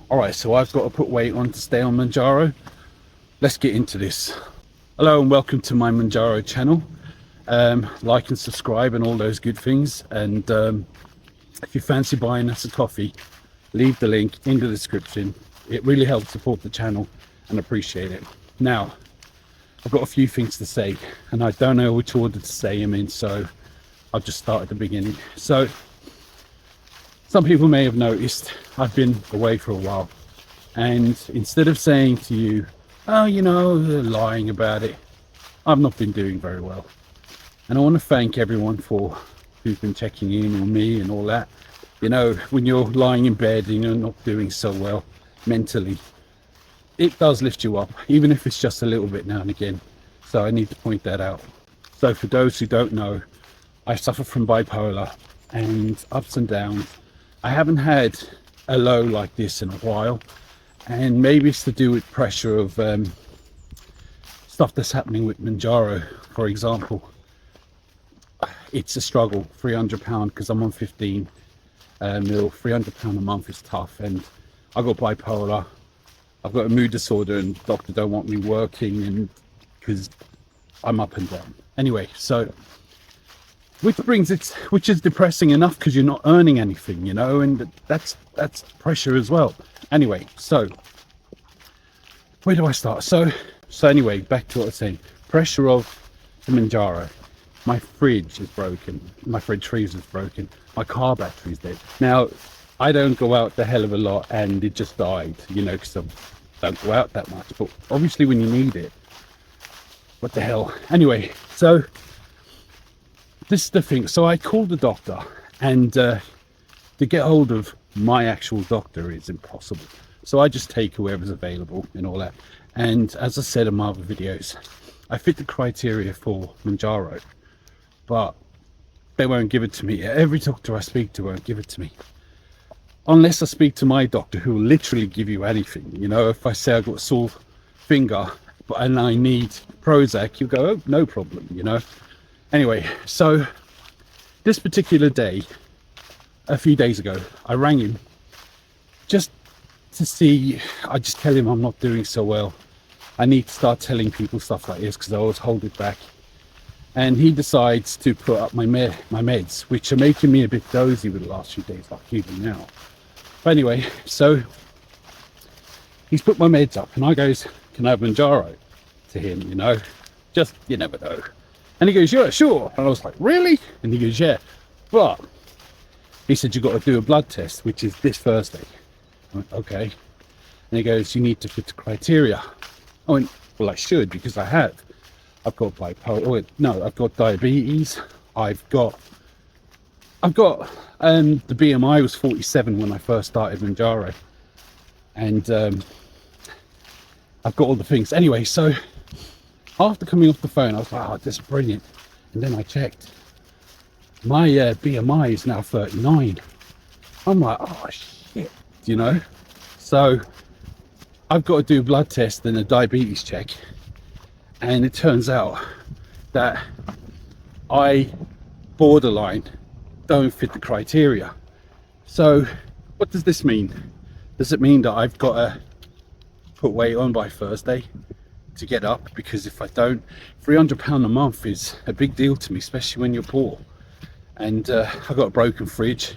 All right, so I've got to put weight on to stay on Mounjaro. Let's get into this. Hello and welcome to my Mounjaro channel. Like and subscribe and all those good things. And if you fancy buying us a coffee, leave the link in the description. It really helps support the channel and appreciate it. Now, I've got a few things to say and I don't know which order to say them in, so I'll just start at the beginning. So some people may have noticed I've been away for a while, and instead of saying to you, oh, you know, they're lying about it, I've not been doing very well. And I want to thank everyone for who's been checking in on me and all that. You know, when you're lying in bed and you're not doing so well mentally, it does lift you up, even if it's just a little bit now and again. So I need to point that out. So for those who don't know, I suffer from bipolar and ups and downs. I haven't had a low like this in a while, and maybe it's to do with pressure of stuff that's happening with Mounjaro. For example, it's a struggle, £300 because I'm on 15 mil. £300 a month is tough, and I got bipolar, I've got a mood disorder, and doctor don't want me working, and because I'm up and down. Anyway, so which is depressing enough because you're not earning anything, you know, and that's pressure as well. Anyway, so where do I start? So anyway, back to what I was saying. Pressure of the Mounjaro. My fridge is broken, my fridge freezer is broken, my car battery's dead. Now I don't go out the hell of a lot, and it just died, you know, because I don't go out that much, but obviously when you need it, what the hell. Anyway, so this is the thing. So I called the doctor, and to get hold of my actual doctor is impossible. So I just take whoever's available and all that. And as I said in my other videos, I fit the criteria for Mounjaro, but they won't give it to me. Every doctor I speak to won't give it to me. Unless I speak to my doctor, who will literally give you anything. You know, if I say I've got a sore finger and I need Prozac, you go, oh, no problem, you know. Anyway, so this particular day, a few days ago, I rang him just to see. I just tell him I'm not doing so well. I need to start telling people stuff like this because I always hold it back. And he decides to put up my meds, which are making me a bit dozy with the last few days, like even now. But anyway, so he's put my meds up, and I goes, can I have Mounjaro, to him, you know, just, you never know. And he goes, yeah, sure. And I was like, really? And he goes, yeah, but he said, you got to do a blood test, which is this Thursday. I went, okay. And he goes, you need to fit the criteria. I went, well, I should, because I have. I've got bipolar. No, I've got diabetes. I've got the BMI was 47 when I first started Mounjaro, and I've got all the things. Anyway, so after coming off the phone, I was like, oh, this is brilliant. And then I checked. My BMI is now 39. I'm like, oh, shit, you know? So I've got to do a blood test and a diabetes check. And it turns out that I borderline don't fit the criteria. So what does this mean? Does it mean that I've got to put weight on by Thursday to get up? Because if I don't, £300 a month is a big deal to me, especially when you're poor. And I've got a broken fridge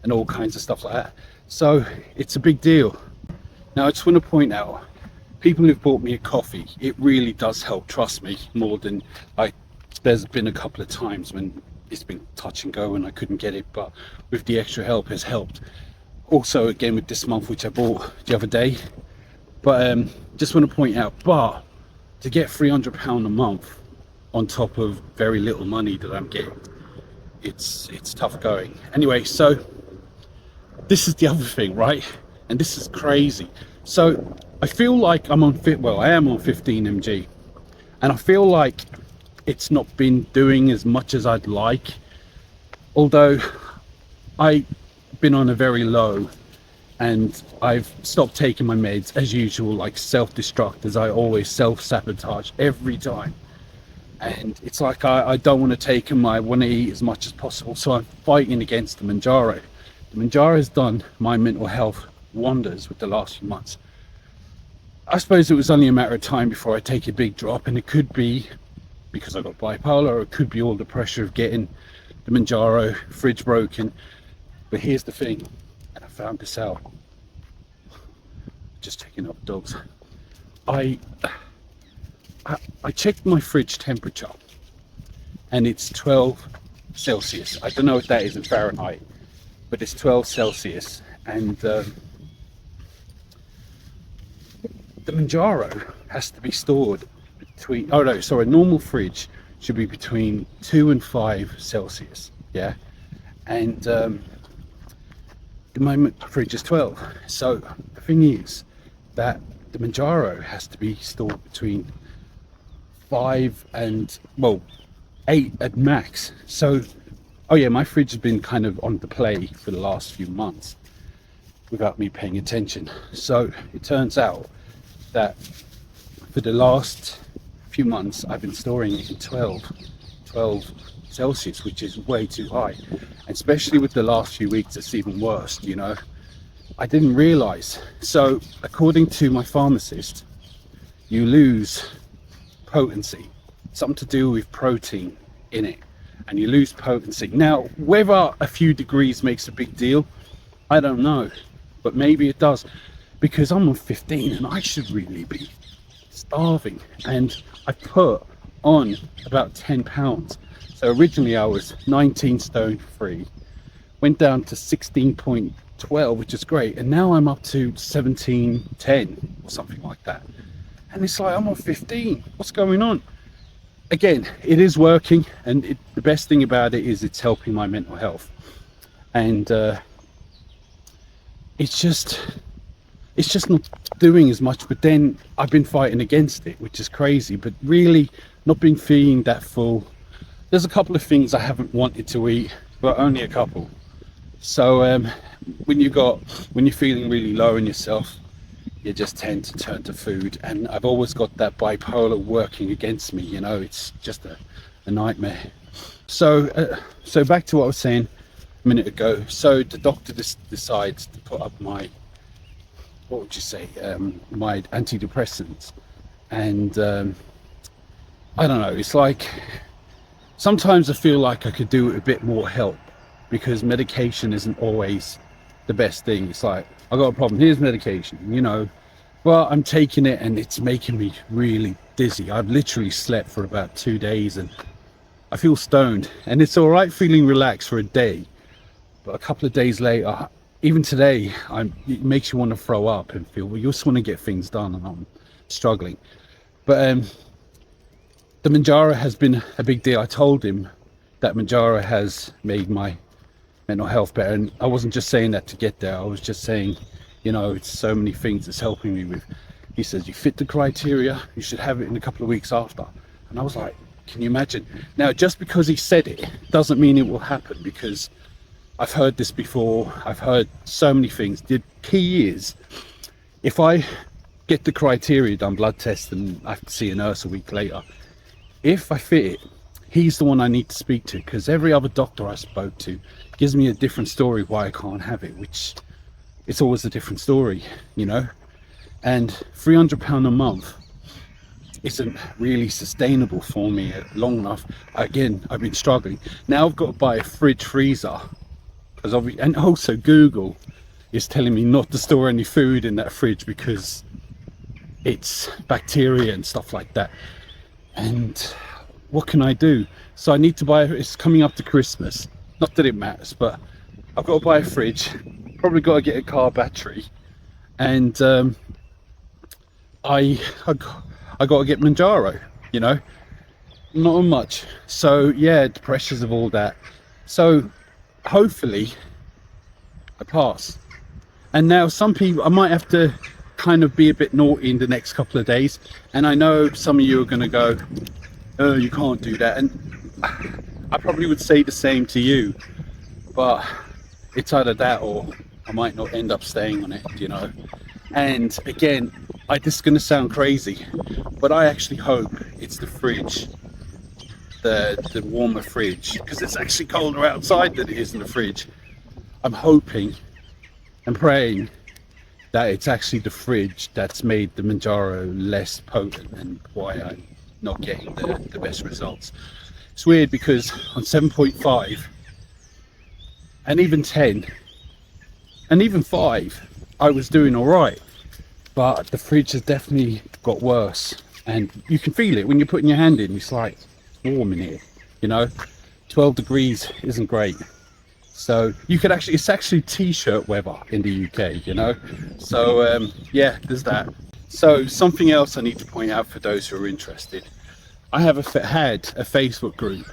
and all kinds of stuff like that. So it's a big deal. Now I just want to point out, people who've bought me a coffee, it really does help, trust me, more than there's been a couple of times when it's been touch and go and I couldn't get it, but with the extra help has helped. Also again with this month, which I bought the other day. But just want to point out, but to get £300 a month on top of very little money that I'm getting, it's tough going. Anyway, so this is the other thing, right? And this is crazy. So I feel like I'm on I am on 15 mg, and I feel like it's not been doing as much as I'd like, although I've been on a very low, and I've stopped taking my meds as usual, like self-destruct, as I always self-sabotage every time. And it's like I don't want to take them, I want to eat as much as possible, so I'm fighting against the Mounjaro. The Mounjaro has done my mental health wonders with the last few months. I suppose it was only a matter of time before I take a big drop, and it could be because I got bipolar, or it could be all the pressure of getting the Mounjaro fridge broken. But here's the thing, and I found this out just checking up dogs. I checked my fridge temperature, and it's 12 Celsius. I don't know what that is in Fahrenheit, but it's 12 Celsius. And the Mounjaro has to be stored between, oh no, sorry, a normal fridge should be between 2 and 5 Celsius, yeah? And the moment fridge is 12. So the thing is that the Mounjaro has to be stored between 5 and, well, 8 at max. So, oh yeah, my fridge has been kind of on the play for the last few months without me paying attention. So it turns out that for the last few months I've been storing it in 12 Celsius, which is way too high. And especially with the last few weeks, it's even worse, you know. I didn't realize. So according to my pharmacist, you lose potency, something to do with protein in it, and you lose potency. Now, whether a few degrees makes a big deal, I don't know, but maybe it does, because I'm on 15 and I should really be starving, and I put on about 10 pounds. So originally I was 19 stone 3, went down to 16.12, which is great, and now I'm up to 17.10 or something like that. And it's like, I'm on 15, what's going on? Again, it is working, and the best thing about it is it's helping my mental health. And it's just not doing as much. But then I've been fighting against it, which is crazy, but really not been feeling that full. There's a couple of things I haven't wanted to eat, but only a couple. So when you're feeling really low in yourself, you just tend to turn to food. And I've always got that bipolar working against me, you know. It's just a nightmare. So so back to what I was saying a minute ago. So the doctor decides to put up my, what would you say, my antidepressants. And I don't know, it's like sometimes I feel like I could do with a bit more help, because medication isn't always the best thing. It's like, I got a problem, here's medication, you know. Well, I'm taking it and it's making me really dizzy. I've literally slept for about 2 days and I feel stoned, and it's all right feeling relaxed for a day, but a couple of days later, even today, it makes you want to throw up and feel, well, you just want to get things done, and I'm struggling. But the Mounjaro has been a big deal. I told him that Mounjaro has made my mental health better, and I wasn't just saying that to get there. I was just saying, you know, it's so many things it's helping me with. He says, you fit the criteria, you should have it in a couple of weeks after. And I was like, can you imagine? Now, just because he said it doesn't mean it will happen, because I've heard this before. I've heard so many things. The key is, if I get the criteria done, blood test, and I have to see a nurse a week later, if I fit it, he's the one I need to speak to, because every other doctor I spoke to gives me a different story why I can't have it, which it's always a different story, you know. And £300 a month isn't really sustainable for me long enough. Again, I've been struggling. Now I've got to buy a fridge freezer, and also Google is telling me not to store any food in that fridge because it's bacteria and stuff like that. And what can I do? So I need to buy, it's coming up to Christmas, not that it matters, but I've got to buy a fridge, probably got to get a car battery, and I got to get Mounjaro, you know, not much. So yeah, the pressures of all that. So hopefully I pass. And now some people, I might have to kind of be a bit naughty in the next couple of days, and I know some of you are going to go, oh, you can't do that, and I probably would say the same to you, but it's either that or I might not end up staying on it, you know. And again, this is going to sound crazy, but I actually hope it's the fridge, the warmer fridge, because it's actually colder outside than it is in the fridge. I'm hoping and praying that it's actually the fridge that's made the Mounjaro less potent and why I'm not getting the best results. It's weird because on 7.5 and even 10 and even 5 I was doing all right, but the fridge has definitely got worse, and you can feel it when you're putting your hand in. It's like it's warm in here, you know. 12 degrees isn't great. So you could actually, it's actually t-shirt weather in the UK, you know. So yeah, there's that. So something else I need to point out for those who are interested, I have had a Facebook group,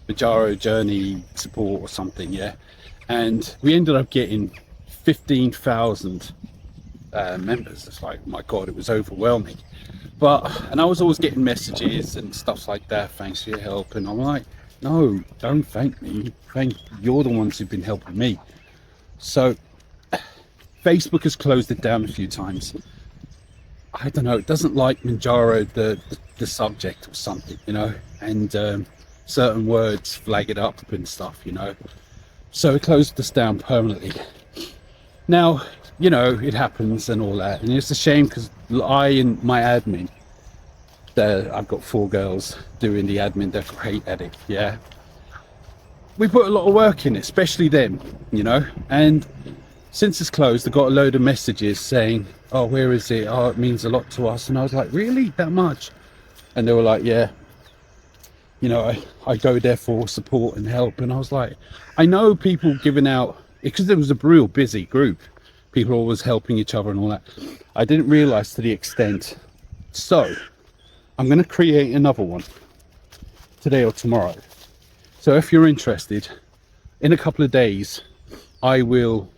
Mounjaro Journey Support or something, yeah, and we ended up getting 15,000 members. It's like, my God, it was overwhelming. And I was always getting messages and stuff like that, thanks for your help, and I'm like, no, don't thank me, you're the ones who've been helping me. So Facebook has closed it down a few times. I don't know, it doesn't like Mounjaro, the subject or something, you know, and certain words flag it up and stuff, you know. So it closed us down permanently. Now, you know, it happens and all that, and it's a shame because I and my admin, I've got 4 girls doing the admin, they're great at it, yeah. We put a lot of work in it, especially them, you know, and since it's closed, I got a load of messages saying, oh, where is it? Oh, it means a lot to us. And I was like, really? That much? And they were like, yeah, you know, I go there for support and help. And I was like, I know people giving out, because it was a real busy group, people always helping each other and all that. I didn't realize to the extent. So I'm going to create another one today or tomorrow. So if you're interested, in a couple of days, I will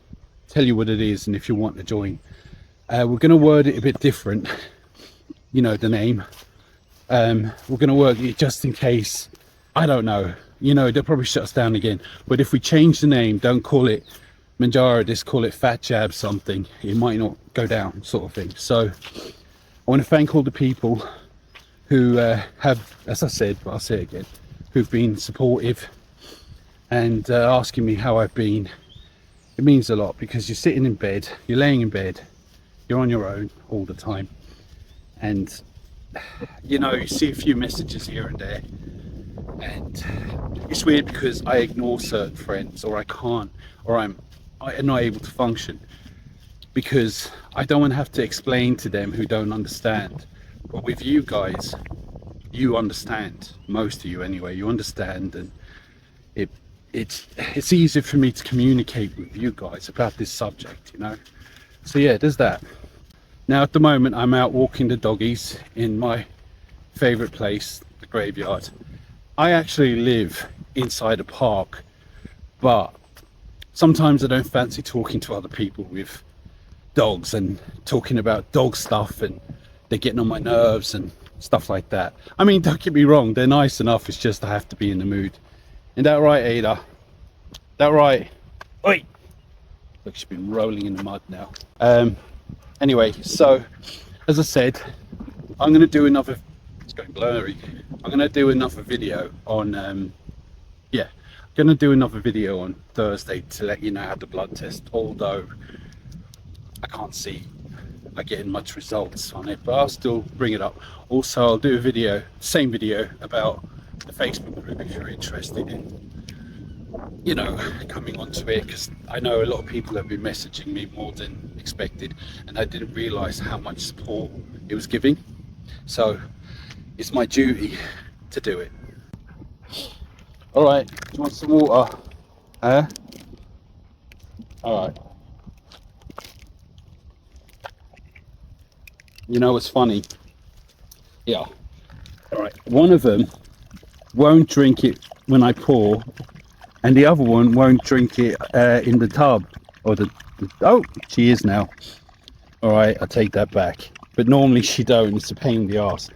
tell you what it is, and if you want to join. We're going to word it a bit different, you know, the name. We're going to work it just in case, I don't know, you know, they'll probably shut us down again. But if we change the name, don't call it Mounjaro, just call it Fat Jab something, it might not go down, sort of thing. So I want to thank all the people who have, as I said, but I'll say it again, who've been supportive and asking me how I've been. It means a lot because you're sitting in bed, you're laying in bed, you're on your own all the time, and you know, you see a few messages here and there, and it's weird because I ignore certain friends, or I can't, or I'm not able to function because I don't want to have to explain to them who don't understand. But with you guys, you understand, most of you anyway, you understand, and it's easier for me to communicate with you guys about this subject, you know. So yeah, there's that. Now at the moment I'm out walking the doggies in my favorite place, the graveyard. I actually live inside a park, but sometimes I don't fancy talking to other people with dogs and talking about dog stuff, and they're getting on my nerves and stuff like that. I mean, don't get me wrong, they're nice enough, it's just I have to be in the mood. Isn't that right, Ada? That right? Oi! Look, she's been rolling in the mud now. Anyway, so as I said, I'm going to do another, it's going blurry, I'm going to do another video on yeah, I'm going to do another video on Thursday to let you know how the blood test, although I can't see I getting much results on it, but I'll still bring it up. Also, I'll do a video, same video, about the Facebook group if you're interested in, you know, coming onto it, because I know a lot of people have been messaging me more than expected, and I didn't realize how much support it was giving. So it's my duty to do it. All right, do you want some water? Huh? All right. You know what's funny? Yeah. All right. One of them won't drink it when I pour, and the other one won't drink it in the tub, or oh, she is now. All right, I take that back. But normally she don't. It's a pain in the arse.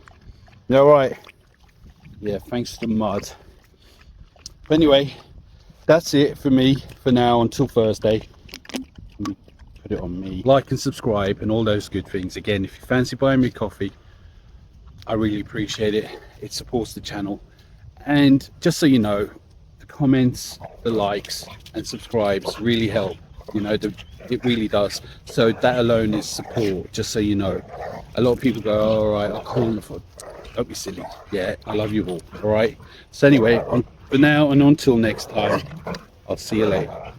You all right? Yeah. Thanks for the mud. But anyway, that's it for me for now until Thursday. Put it on me. Like and subscribe and all those good things. Again, if you fancy buying me coffee, I really appreciate it. It supports the channel. And just so you know, the comments, the likes and subscribes really help. You know, it really does. So that alone is support, just so you know. A lot of people go, all right, I'll call them for, don't be silly. Yeah, I love you all. All right. So anyway, for now and until next time, I'll see you later.